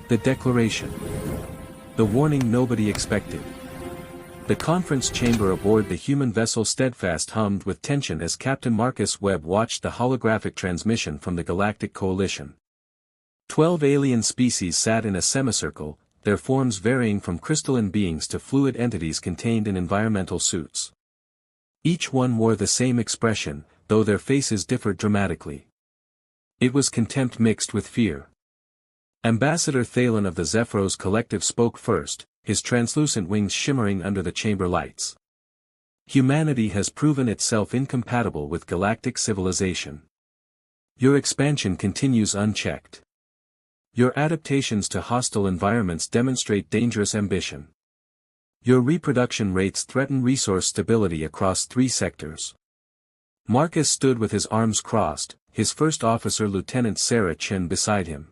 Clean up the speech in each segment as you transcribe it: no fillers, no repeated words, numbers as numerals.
The declaration. The warning nobody expected. The conference chamber aboard the human vessel Steadfast hummed with tension as Captain Marcus Webb watched the holographic transmission from the Galactic Coalition. 12 alien species sat in a semicircle, their forms varying from crystalline beings to fluid entities contained in environmental suits. Each one wore the same expression, though their faces differed dramatically. It was contempt mixed with fear. Ambassador Thalen of the Zephyros Collective spoke first, his translucent wings shimmering under the chamber lights. Humanity has proven itself incompatible with galactic civilization. Your expansion continues unchecked. Your adaptations to hostile environments demonstrate dangerous ambition. Your reproduction rates threaten resource stability across 3 sectors. Marcus stood with his arms crossed, his first officer Lieutenant Sarah Chen beside him.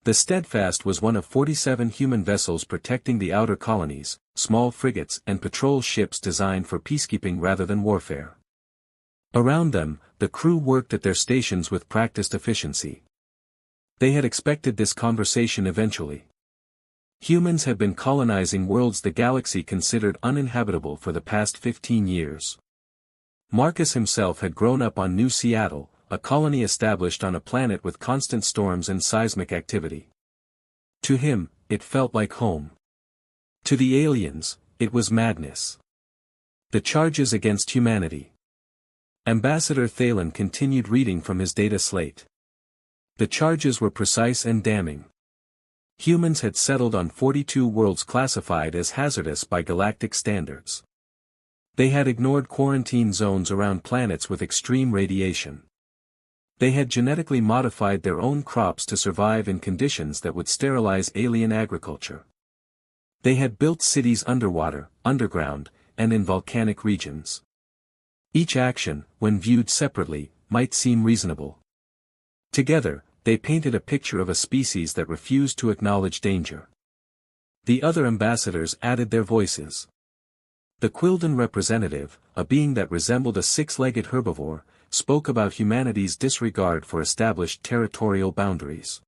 The Steadfast was one of 47 human vessels protecting the outer colonies, small frigates and patrol ships designed for peacekeeping rather than warfare. Around them, the crew worked at their stations with practiced efficiency. They had expected this conversation eventually. Humans had been colonizing worlds the galaxy considered uninhabitable for the past 15 years. Marcus himself had grown up on New Seattle, a colony established on a planet with constant storms and seismic activity. To him, it felt like home. To the aliens, it was madness. The charges against humanity. Ambassador Thalen continued reading from his data slate. The charges were precise and damning. Humans had settled on 42 worlds classified as hazardous by galactic standards. They had ignored quarantine zones around planets with extreme radiation. They had genetically modified their own crops to survive in conditions that would sterilize alien agriculture. They had built cities underwater, underground, and in volcanic regions. Each action, when viewed separately, might seem reasonable. Together, they painted a picture of a species that refused to acknowledge danger. The other ambassadors added their voices. The Quildan representative, a being that resembled a 6-legged herbivore, spoke about humanity's disregard for established territorial boundaries.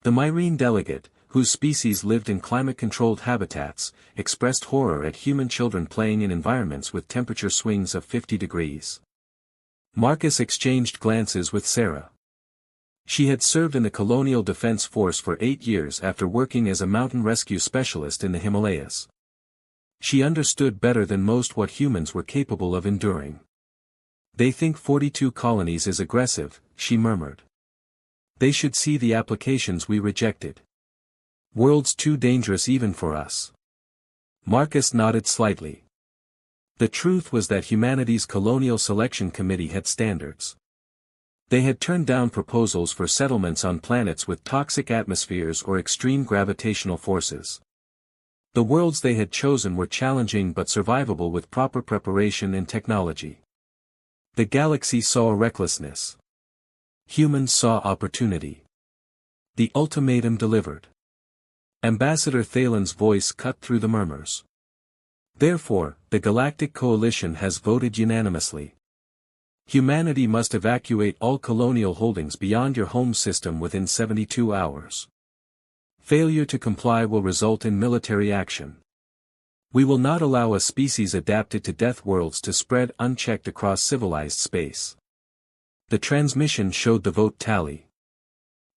The Myrene delegate, whose species lived in climate-controlled habitats, expressed horror at human children playing in environments with temperature swings of 50 degrees. Marcus exchanged glances with Sarah. She had served in the Colonial Defense Force for 8 years after working as a mountain rescue specialist in the Himalayas. She understood better than most what humans were capable of enduring. They think 42 colonies is aggressive, she murmured. They should see the applications we rejected. Worlds too dangerous even for us. Marcus nodded slightly. The truth was that humanity's Colonial Selection Committee had standards. They had turned down proposals for settlements on planets with toxic atmospheres or extreme gravitational forces. The worlds they had chosen were challenging but survivable with proper preparation and technology. The galaxy saw recklessness. Humans saw opportunity. The ultimatum delivered. Ambassador Thalen's voice cut through the murmurs. Therefore, the Galactic Coalition has voted unanimously. Humanity must evacuate all colonial holdings beyond your home system within 72 hours. Failure to comply will result in military action. We will not allow a species adapted to Deathworlds to spread unchecked across civilized space. The transmission showed the vote tally.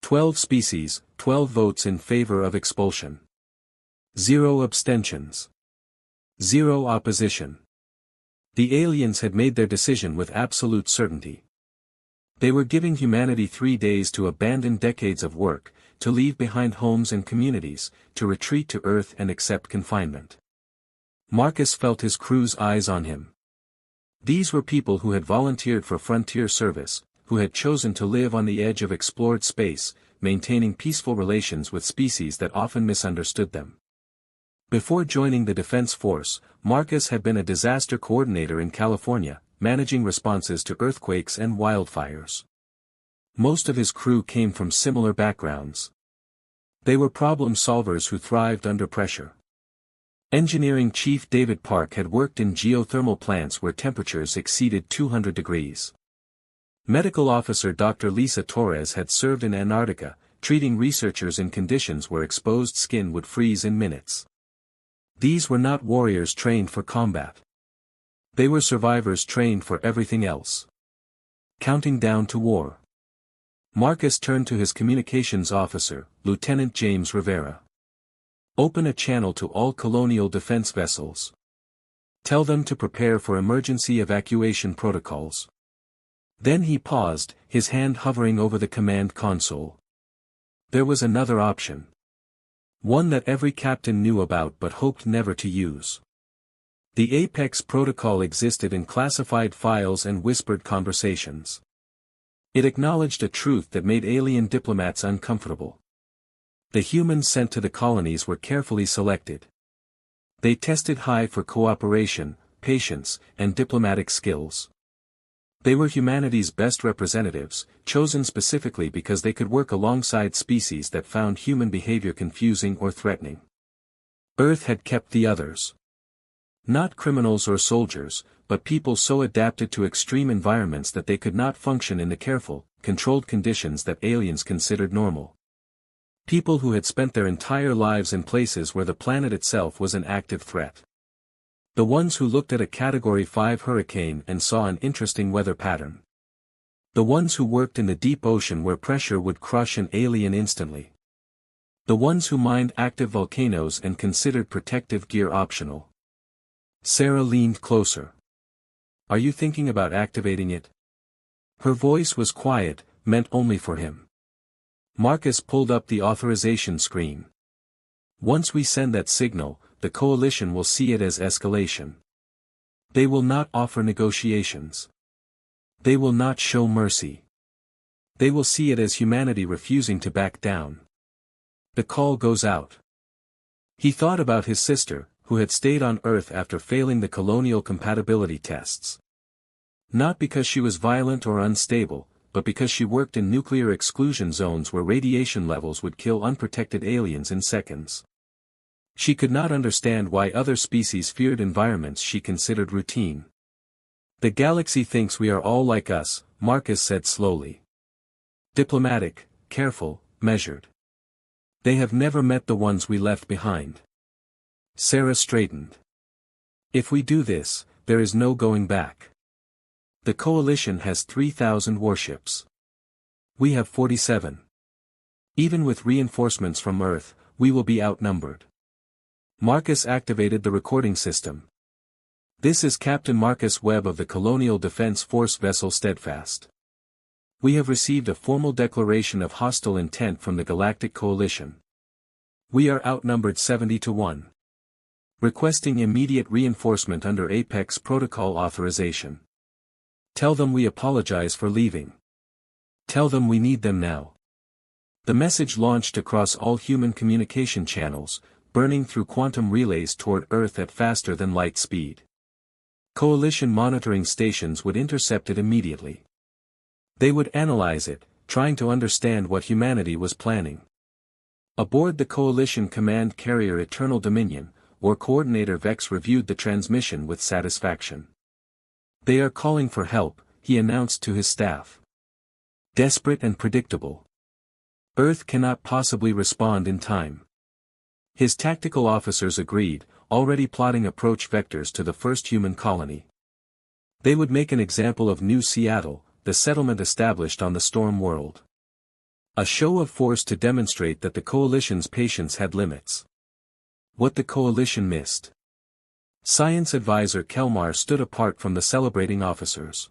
12 species, 12 votes in favor of expulsion. 0 abstentions. 0 opposition. The aliens had made their decision with absolute certainty. They were giving humanity 3 days to abandon decades of work, to leave behind homes and communities, to retreat to Earth and accept confinement. Marcus felt his crew's eyes on him. These were people who had volunteered for frontier service, who had chosen to live on the edge of explored space, maintaining peaceful relations with species that often misunderstood them. Before joining the Defense Force, Marcus had been a disaster coordinator in California, managing responses to earthquakes and wildfires. Most of his crew came from similar backgrounds. They were problem solvers who thrived under pressure. Engineering Chief David Park had worked in geothermal plants where temperatures exceeded 200 degrees. Medical Officer Dr. Lisa Torres had served in Antarctica, treating researchers in conditions where exposed skin would freeze in minutes. These were not warriors trained for combat. They were survivors trained for everything else. Counting down to war. Marcus turned to his communications officer, Lieutenant James Rivera. Open a channel to all colonial defense vessels. Tell them to prepare for emergency evacuation protocols. Then he paused, his hand hovering over the command console. There was another option. One that every captain knew about but hoped never to use. The Apex protocol existed in classified files and whispered conversations. It acknowledged a truth that made alien diplomats uncomfortable. The humans sent to the colonies were carefully selected. They tested high for cooperation, patience, and diplomatic skills. They were humanity's best representatives, chosen specifically because they could work alongside species that found human behavior confusing or threatening. Earth had kept the others. Not criminals or soldiers, but people so adapted to extreme environments that they could not function in the careful, controlled conditions that aliens considered normal. People who had spent their entire lives in places where the planet itself was an active threat. The ones who looked at a Category 5 hurricane and saw an interesting weather pattern. The ones who worked in the deep ocean where pressure would crush an alien instantly. The ones who mined active volcanoes and considered protective gear optional. Sarah leaned closer. Are you thinking about activating it? Her voice was quiet, meant only for him. Marcus pulled up the authorization screen. Once we send that signal, the coalition will see it as escalation. They will not offer negotiations. They will not show mercy. They will see it as humanity refusing to back down. The call goes out. He thought about his sister, who had stayed on Earth after failing the colonial compatibility tests. Not because she was violent or unstable, but because she worked in nuclear exclusion zones where radiation levels would kill unprotected aliens in seconds. She could not understand why other species feared environments she considered routine. The galaxy thinks we are all like us, Marcus said slowly. Diplomatic, careful, measured. They have never met the ones we left behind. Sarah straightened. If we do this, there is no going back. The coalition has 3,000 warships. We have 47. Even with reinforcements from Earth, we will be outnumbered. Marcus activated the recording system. This is Captain Marcus Webb of the Colonial Defense Force vessel Steadfast. We have received a formal declaration of hostile intent from the Galactic Coalition. We are outnumbered 70-1. Requesting immediate reinforcement under Apex Protocol authorization. Tell them we apologize for leaving. Tell them we need them now. The message launched across all human communication channels, burning through quantum relays toward Earth at faster than light speed. Coalition monitoring stations would intercept it immediately. They would analyze it, trying to understand what humanity was planning. Aboard the Coalition command carrier Eternal Dominion, War Coordinator Vex reviewed the transmission with satisfaction. They are calling for help, he announced to his staff. Desperate and predictable. Earth cannot possibly respond in time. His tactical officers agreed, already plotting approach vectors to the first human colony. They would make an example of New Seattle, the settlement established on the Storm World. A show of force to demonstrate that the coalition's patience had limits. What the coalition missed. Science advisor Kelmar stood apart from the celebrating officers.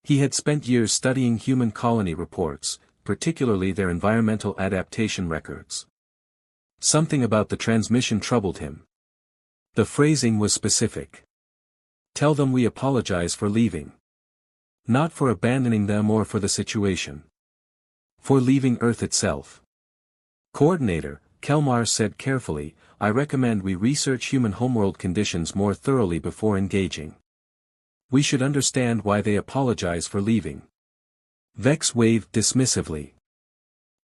He had spent years studying human colony reports, particularly their environmental adaptation records. Something about the transmission troubled him. The phrasing was specific. Tell them we apologize for leaving. Not for abandoning them or for the situation. For leaving Earth itself. Coordinator, Kelmar said carefully, I recommend we research human homeworld conditions more thoroughly before engaging. We should understand why they apologize for leaving. Vex waved dismissively.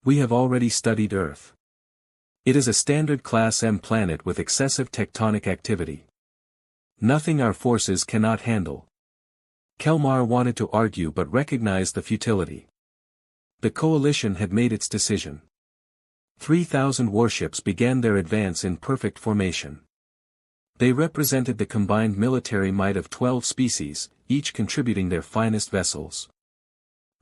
We have already studied Earth. It is a standard Class M planet with excessive tectonic activity. Nothing our forces cannot handle. Kelmar wanted to argue but recognized the futility. The coalition had made its decision. 3,000 warships began their advance in perfect formation. They represented the combined military might of 12 species, each contributing their finest vessels.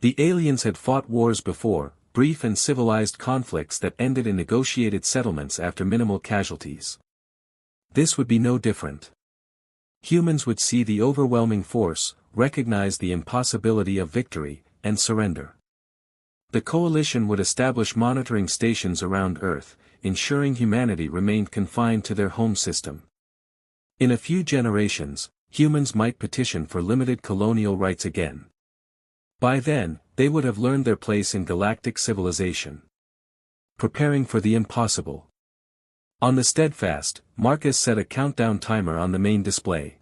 The aliens had fought wars before, brief and civilized conflicts that ended in negotiated settlements after minimal casualties. This would be no different. Humans would see the overwhelming force, recognize the impossibility of victory, and surrender. The coalition would establish monitoring stations around Earth, ensuring humanity remained confined to their home system. In a few generations, humans might petition for limited colonial rights again. By then, they would have learned their place in galactic civilization. Preparing for the impossible. On the Steadfast, Marcus set a countdown timer on the main display.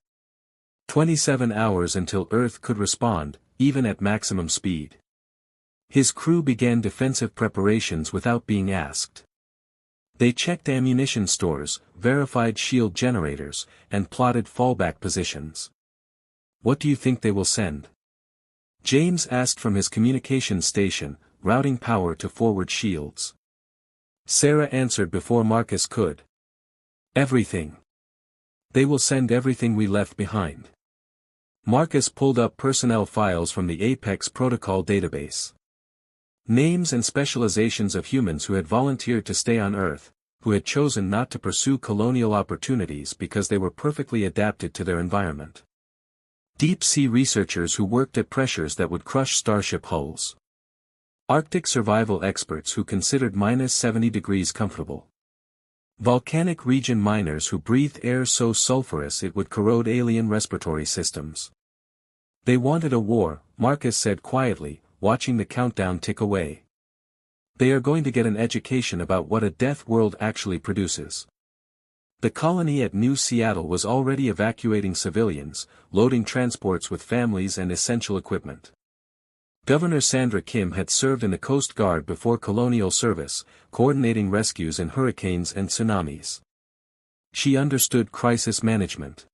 27 hours until Earth could respond, even at maximum speed. His crew began defensive preparations without being asked. They checked ammunition stores, verified shield generators, and plotted fallback positions. "What do you think they will send?" James asked from his communications station, routing power to forward shields. Sarah answered before Marcus could. "Everything. They will send everything we left behind." Marcus pulled up personnel files from the Apex Protocol database. Names and specializations of humans who had volunteered to stay on Earth, who had chosen not to pursue colonial opportunities because they were perfectly adapted to their environment. Deep-sea researchers who worked at pressures that would crush starship hulls. Arctic survival experts who considered -70 degrees comfortable. Volcanic region miners who breathed air so sulfurous it would corrode alien respiratory systems. They wanted a war, Marcus said quietly, watching the countdown tick away. They are going to get an education about what a death world actually produces. The colony at New Seattle was already evacuating civilians, loading transports with families and essential equipment. Governor Sandra Kim had served in the Coast Guard before colonial service, coordinating rescues in hurricanes and tsunamis. She understood crisis management.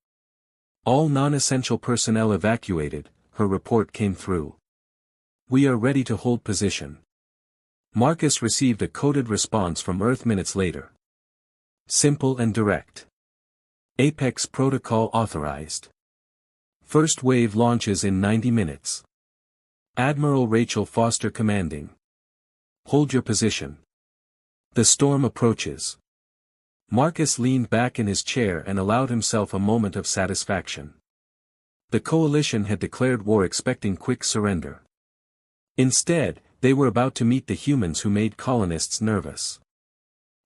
All non-essential personnel evacuated, her report came through. "We are ready to hold position." Marcus received a coded response from Earth minutes later. Simple and direct. Apex Protocol authorized. First wave launches in 90 minutes. Admiral Rachel Foster commanding. Hold your position. The storm approaches. Marcus leaned back in his chair and allowed himself a moment of satisfaction. The coalition had declared war expecting quick surrender. Instead, they were about to meet the humans who made colonists nervous.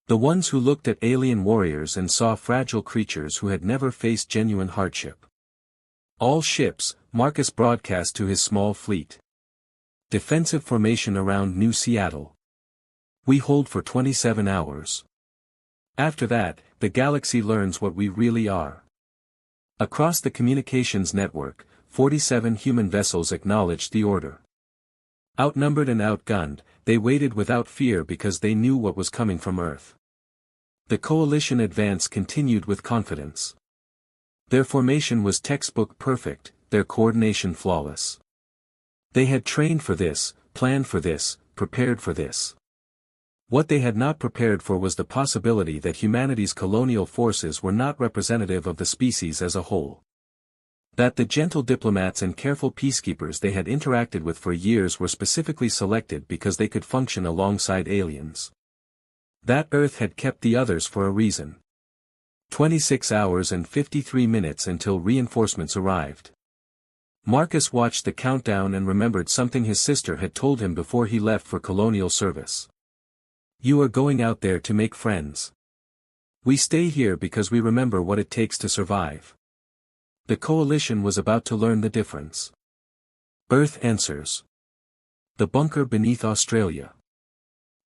The ones who looked at alien warriors and saw fragile creatures who had never faced genuine hardship. "All ships," Marcus broadcast to his small fleet. "Defensive formation around New Seattle. We hold for 27 hours. After that, the galaxy learns what we really are." Across the communications network, 47 human vessels acknowledged the order. Outnumbered and outgunned, they waited without fear because they knew what was coming from Earth. The coalition advance continued with confidence. Their formation was textbook perfect, their coordination flawless. They had trained for this, planned for this, prepared for this. What they had not prepared for was the possibility that humanity's colonial forces were not representative of the species as a whole. That the gentle diplomats and careful peacekeepers they had interacted with for years were specifically selected because they could function alongside aliens. That Earth had kept the others for a reason. 26 hours and 53 minutes until reinforcements arrived. Marcus watched the countdown and remembered something his sister had told him before he left for colonial service. "You are going out there to make friends. We stay here because we remember what it takes to survive." The coalition was about to learn the difference. Earth answers. The bunker beneath Australia.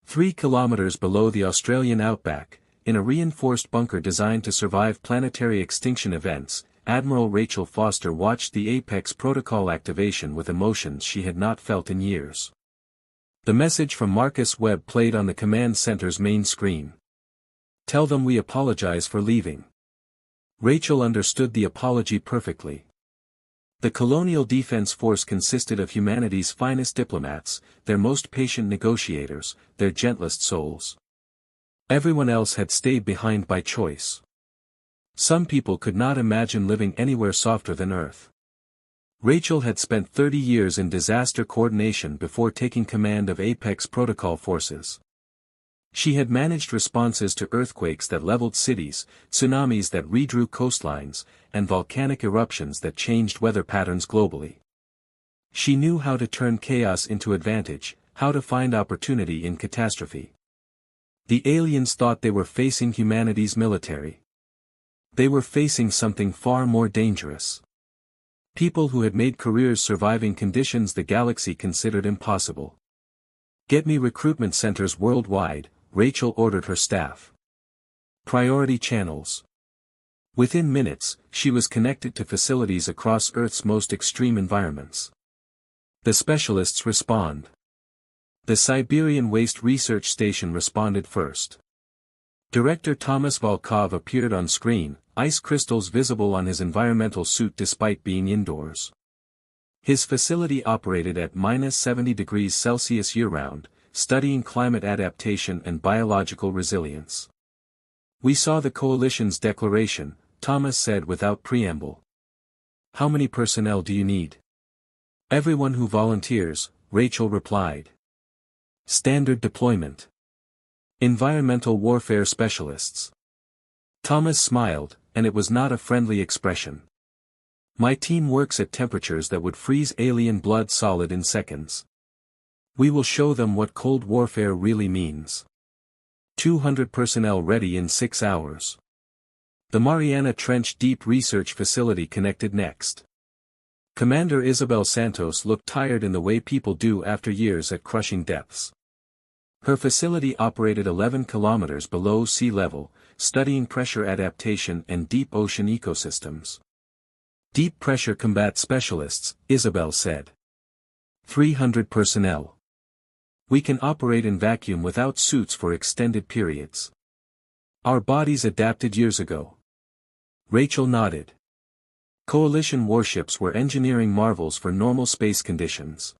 3 kilometers below the Australian outback, in a reinforced bunker designed to survive planetary extinction events, Admiral Rachel Foster watched the Apex Protocol activation with emotions she had not felt in years. The message from Marcus Webb played on the command center's main screen. "Tell them we apologize for leaving." Rachel understood the apology perfectly. The Colonial Defense Force consisted of humanity's finest diplomats, their most patient negotiators, their gentlest souls. Everyone else had stayed behind by choice. Some people could not imagine living anywhere softer than Earth. Rachel had spent 30 years in disaster coordination before taking command of Apex Protocol forces. She had managed responses to earthquakes that leveled cities, tsunamis that redrew coastlines, and volcanic eruptions that changed weather patterns globally. She knew how to turn chaos into advantage, how to find opportunity in catastrophe. The aliens thought they were facing humanity's military. They were facing something far more dangerous. People who had made careers surviving conditions the galaxy considered impossible. "Get me recruitment centers worldwide," Rachel ordered her staff. Priority channels. Within minutes, she was connected to facilities across Earth's most extreme environments. The specialists respond. The Siberian Waste Research Station responded first. Director Thomas Volkov appeared on screen, ice crystals visible on his environmental suit despite being indoors. His facility operated at -70 degrees Celsius year-round, studying climate adaptation and biological resilience. "We saw the Coalition's declaration," Thomas said without preamble. "How many personnel do you need?" "Everyone who volunteers," Rachel replied. "Standard deployment. Environmental warfare specialists." Thomas smiled, and it was not a friendly expression. "My team works at temperatures that would freeze alien blood solid in seconds. We will show them what cold warfare really means. 200 personnel ready in 6 hours." The Mariana Trench Deep Research Facility connected next. Commander Isabel Santos looked tired in the way people do after years at crushing depths. Her facility operated 11 kilometers below sea level, studying pressure adaptation and deep ocean ecosystems. "Deep pressure combat specialists," Isabel said. 300 personnel. "We can operate in vacuum without suits for extended periods. Our bodies adapted years ago." Rachel nodded. Coalition warships were engineering marvels for normal space conditions.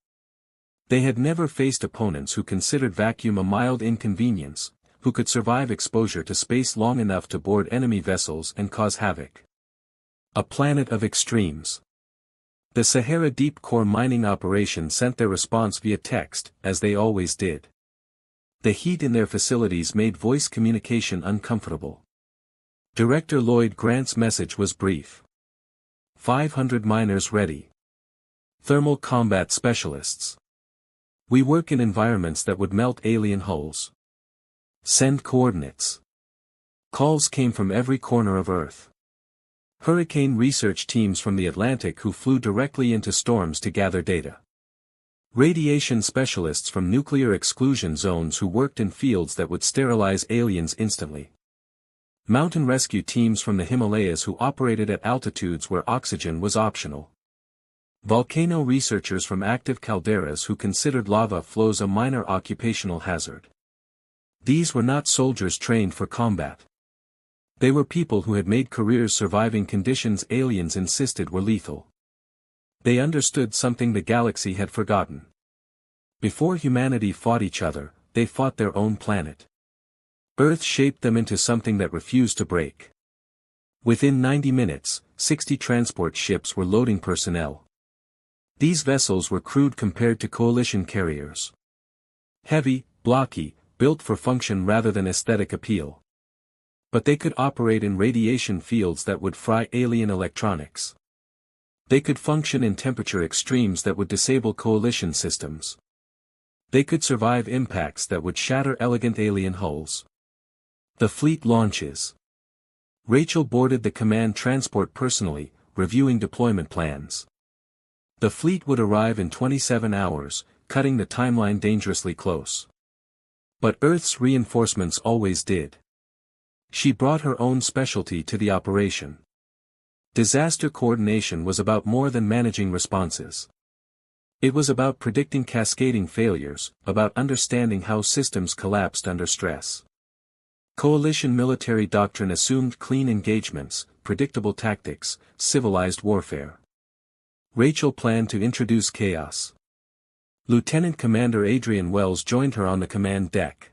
They had never faced opponents who considered vacuum a mild inconvenience, who could survive exposure to space long enough to board enemy vessels and cause havoc. A planet of extremes. The Sahara Deep Core mining operation sent their response via text, as they always did. The heat in their facilities made voice communication uncomfortable. Director Lloyd Grant's message was brief. 500 miners ready. Thermal combat specialists. We work in environments that would melt alien hulls. Send coordinates. Calls came from every corner of Earth. Hurricane research teams from the Atlantic who flew directly into storms to gather data. Radiation specialists from nuclear exclusion zones who worked in fields that would sterilize aliens instantly. Mountain rescue teams from the Himalayas who operated at altitudes where oxygen was optional. Volcano researchers from active calderas who considered lava flows a minor occupational hazard. These were not soldiers trained for combat. They were people who had made careers surviving conditions aliens insisted were lethal. They understood something the galaxy had forgotten. Before humanity fought each other, they fought their own planet. Earth shaped them into something that refused to break. Within 90 minutes, 60 transport ships were loading personnel. These vessels were crude compared to coalition carriers. Heavy, blocky, built for function rather than aesthetic appeal. But they could operate in radiation fields that would fry alien electronics. They could function in temperature extremes that would disable coalition systems. They could survive impacts that would shatter elegant alien hulls. The fleet launches. Rachel boarded the command transport personally, reviewing deployment plans. The fleet would arrive in 27 hours, cutting the timeline dangerously close. But Earth's reinforcements always did. She brought her own specialty to the operation. Disaster coordination was about more than managing responses. It was about predicting cascading failures, about understanding how systems collapsed under stress. Coalition military doctrine assumed clean engagements, predictable tactics, civilized warfare. Rachel planned to introduce chaos. Lieutenant Commander Adrian Wells joined her on the command deck.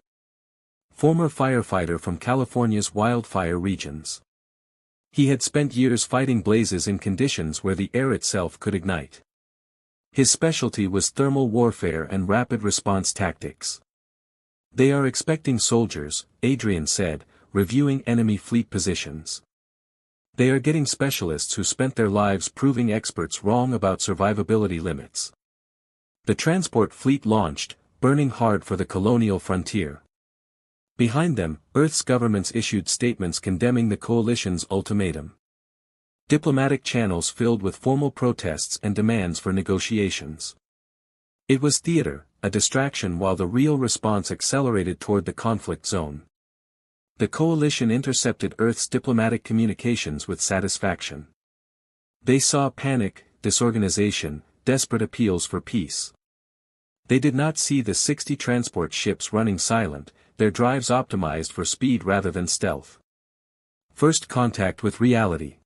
former firefighter from California's wildfire regions. He had spent years fighting blazes in conditions where the air itself could ignite. His specialty was thermal warfare and rapid response tactics. "They are expecting soldiers," Adrian said, reviewing enemy fleet positions. "They are getting specialists who spent their lives proving experts wrong about survivability limits." The transport fleet launched, burning hard for the colonial frontier. Behind them, Earth's governments issued statements condemning the coalition's ultimatum. Diplomatic channels filled with formal protests and demands for negotiations. It was theater, a distraction while the real response accelerated toward the conflict zone. The coalition intercepted Earth's diplomatic communications with satisfaction. They saw panic, disorganization, desperate appeals for peace. They did not see the 60 transport ships running silent, their drives optimized for speed rather than stealth. First contact with reality.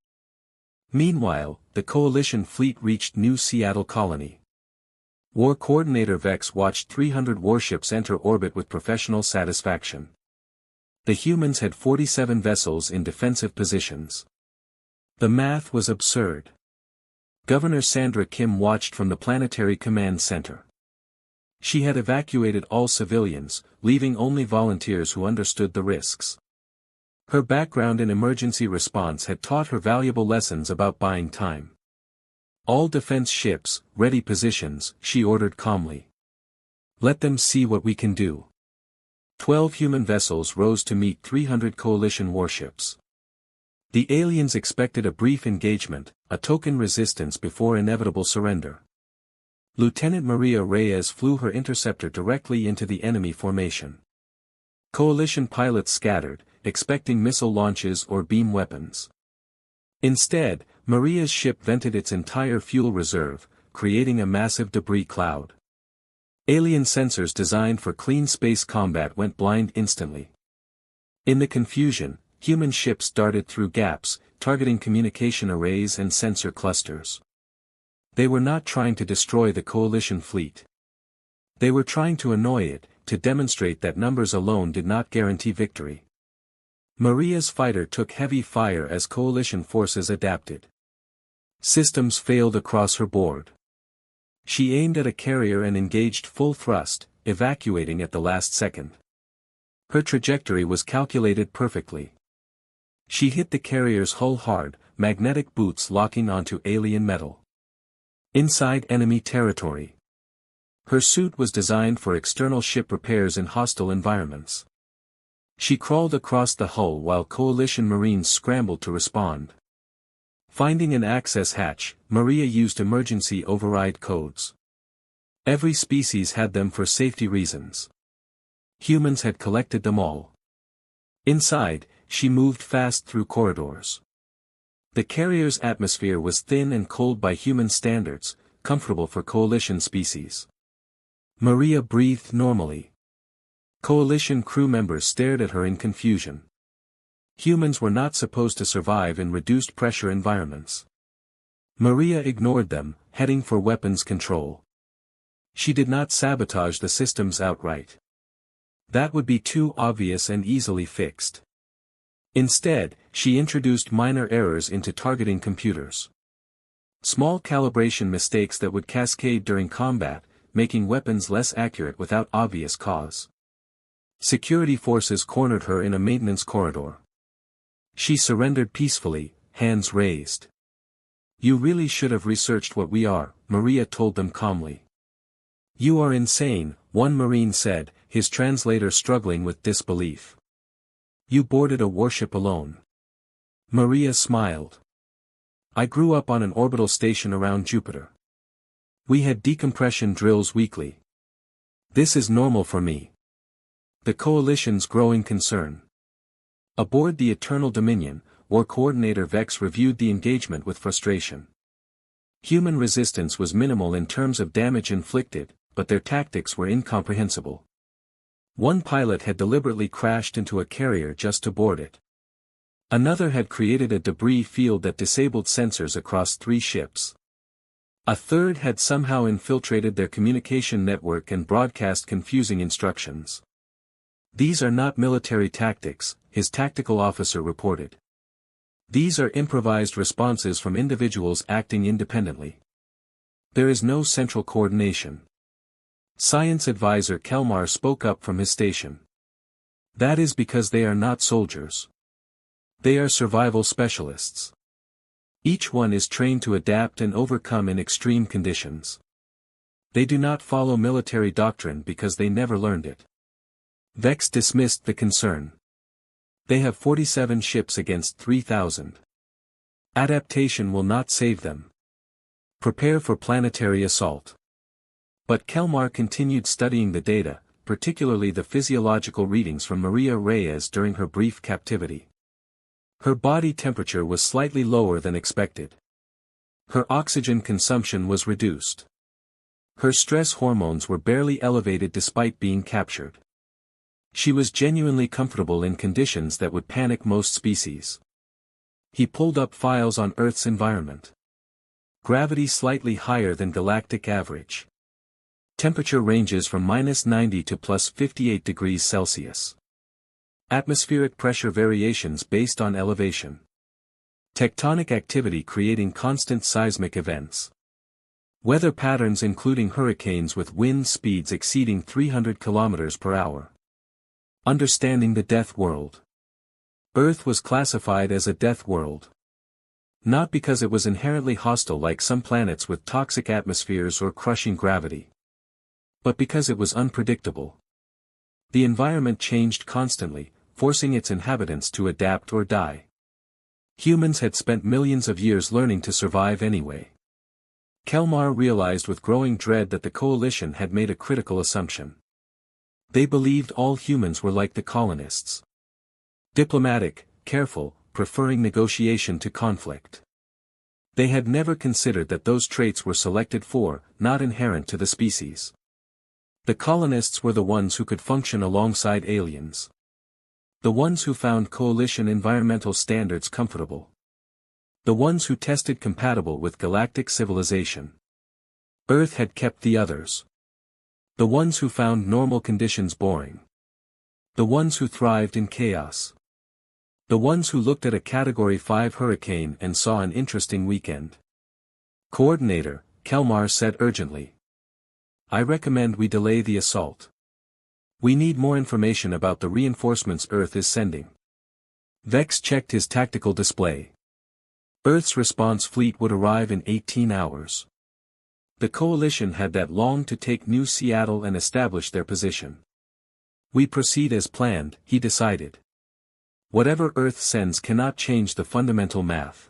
Meanwhile, the coalition fleet reached New Seattle Colony. War Coordinator Vex watched 300 warships enter orbit with professional satisfaction. The humans had 47 vessels in defensive positions. The math was absurd. Governor Sandra Kim watched from the Planetary Command Center. She had evacuated all civilians, leaving only volunteers who understood the risks. Her background in emergency response had taught her valuable lessons about buying time. "All defense ships, ready positions," she ordered calmly. "Let them see what we can do." 12 human vessels rose to meet 300 coalition warships. The aliens expected a brief engagement, a token resistance before inevitable surrender. Lieutenant Maria Reyes flew her interceptor directly into the enemy formation. Coalition pilots scattered, expecting missile launches or beam weapons. Instead, Maria's ship vented its entire fuel reserve, creating a massive debris cloud. Alien sensors designed for clean space combat went blind instantly. In the confusion, human ships darted through gaps, targeting communication arrays and sensor clusters. They were not trying to destroy the coalition fleet. They were trying to annoy it, to demonstrate that numbers alone did not guarantee victory. Maria's fighter took heavy fire as coalition forces adapted. Systems failed across her board. She aimed at a carrier and engaged full thrust, evacuating at the last second. Her trajectory was calculated perfectly. She hit the carrier's hull hard, magnetic boots locking onto alien metal. Inside enemy territory. Her suit was designed for external ship repairs in hostile environments. She crawled across the hull while coalition marines scrambled to respond. Finding an access hatch, Maria used emergency override codes. Every species had them for safety reasons. Humans had collected them all. Inside, she moved fast through corridors. The carrier's atmosphere was thin and cold by human standards, comfortable for coalition species. Maria breathed normally. Coalition crew members stared at her in confusion. Humans were not supposed to survive in reduced pressure environments. Maria ignored them, heading for weapons control. She did not sabotage the systems outright. That would be too obvious and easily fixed. Instead, she introduced minor errors into targeting computers. Small calibration mistakes that would cascade during combat, making weapons less accurate without obvious cause. Security forces cornered her in a maintenance corridor. She surrendered peacefully, hands raised. "You really should have researched what we are," Maria told them calmly. "You are insane," one Marine said, his translator struggling with disbelief. "You boarded a warship alone." Maria smiled. "I grew up on an orbital station around Jupiter. We had decompression drills weekly. This is normal for me." The coalition's growing concern. Aboard the Eternal Dominion, War Coordinator Vex reviewed the engagement with frustration. Human resistance was minimal in terms of damage inflicted, but their tactics were incomprehensible. One pilot had deliberately crashed into a carrier just to board it. Another had created a debris field that disabled sensors across 3 ships. A third had somehow infiltrated their communication network and broadcast confusing instructions. These are not military tactics, his tactical officer reported. These are improvised responses from individuals acting independently. There is no central coordination. Science advisor Kelmar spoke up from his station. That is because they are not soldiers. They are survival specialists. Each one is trained to adapt and overcome in extreme conditions. They do not follow military doctrine because they never learned it. Vex dismissed the concern. They have 47 ships against 3,000. Adaptation will not save them. Prepare for planetary assault. But Kelmar continued studying the data, particularly the physiological readings from Maria Reyes during her brief captivity. Her body temperature was slightly lower than expected. Her oxygen consumption was reduced. Her stress hormones were barely elevated despite being captured. She was genuinely comfortable in conditions that would panic most species. He pulled up files on Earth's environment. Gravity slightly higher than galactic average. Temperature ranges from -90 to +58 degrees Celsius. Atmospheric pressure variations based on elevation. Tectonic activity creating constant seismic events. Weather patterns including hurricanes with wind speeds exceeding 300 km per hour. Understanding the death world. Earth was classified as a death world. Not because it was inherently hostile like some planets with toxic atmospheres or crushing gravity. But because it was unpredictable. The environment changed constantly, forcing its inhabitants to adapt or die. Humans had spent millions of years learning to survive anyway. Kelmar realized with growing dread that the coalition had made a critical assumption. They believed all humans were like the colonists. Diplomatic, careful, preferring negotiation to conflict. They had never considered that those traits were selected for, not inherent to the species. The colonists were the ones who could function alongside aliens. The ones who found coalition environmental standards comfortable. The ones who tested compatible with galactic civilization. Earth had kept the others. The ones who found normal conditions boring. The ones who thrived in chaos. The ones who looked at a Category 5 hurricane and saw an interesting weekend. Coordinator, Kelmar said urgently. I recommend we delay the assault. We need more information about the reinforcements Earth is sending. Vex checked his tactical display. Earth's response fleet would arrive in 18 hours. The coalition had that long to take New Seattle and establish their position. We proceed as planned, he decided. Whatever Earth sends cannot change the fundamental math.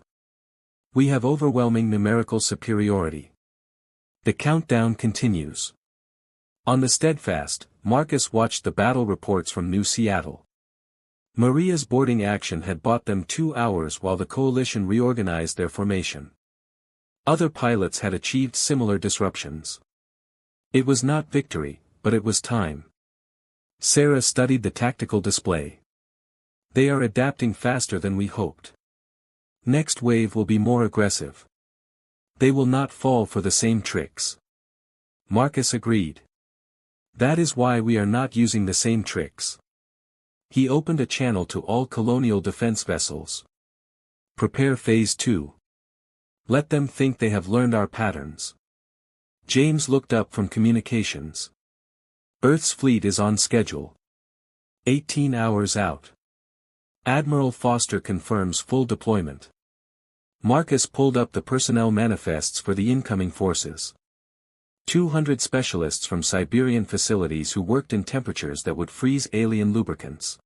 We have overwhelming numerical superiority. The countdown continues. On the Steadfast, Marcus watched the battle reports from New Seattle. Maria's boarding action had bought them 2 hours while the coalition reorganized their formation. Other pilots had achieved similar disruptions. It was not victory, but it was time. Sarah studied the tactical display. They are adapting faster than we hoped. Next wave will be more aggressive. They will not fall for the same tricks. Marcus agreed. That is why we are not using the same tricks. He opened a channel to all colonial defense vessels. Prepare Phase 2. Let them think they have learned our patterns. James looked up from communications. Earth's fleet is on schedule. 18 hours out. Admiral Foster confirms full deployment. Marcus pulled up the personnel manifests for the incoming forces. 200 specialists from Siberian facilities who worked in temperatures that would freeze alien lubricants.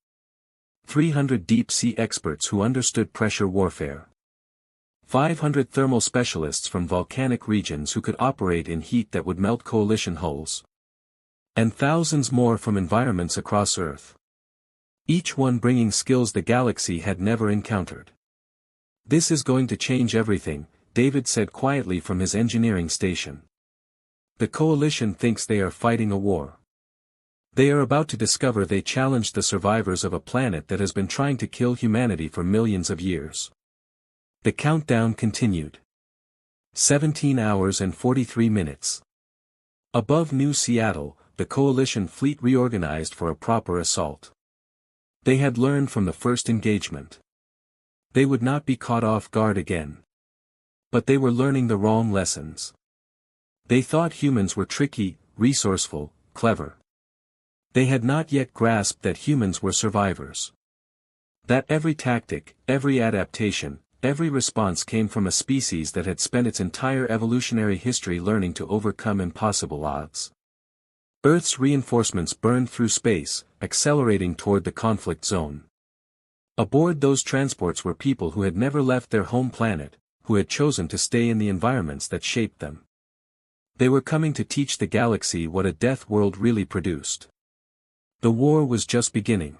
300 deep-sea experts who understood pressure warfare. 500 thermal specialists from volcanic regions who could operate in heat that would melt coalition hulls. And thousands more from environments across Earth. Each one bringing skills the galaxy had never encountered. This is going to change everything, David said quietly from his engineering station. The coalition thinks they are fighting a war. They are about to discover they challenged the survivors of a planet that has been trying to kill humanity for millions of years. The countdown continued. 17 hours and 43 minutes. Above New Seattle, the coalition fleet reorganized for a proper assault. They had learned from the first engagement. They would not be caught off guard again. But they were learning the wrong lessons. They thought humans were tricky, resourceful, clever. They had not yet grasped that humans were survivors. That every tactic, every adaptation, every response came from a species that had spent its entire evolutionary history learning to overcome impossible odds. Earth's reinforcements burned through space, accelerating toward the conflict zone. Aboard those transports were people who had never left their home planet, who had chosen to stay in the environments that shaped them. They were coming to teach the galaxy what a death world really produced. The war was just beginning.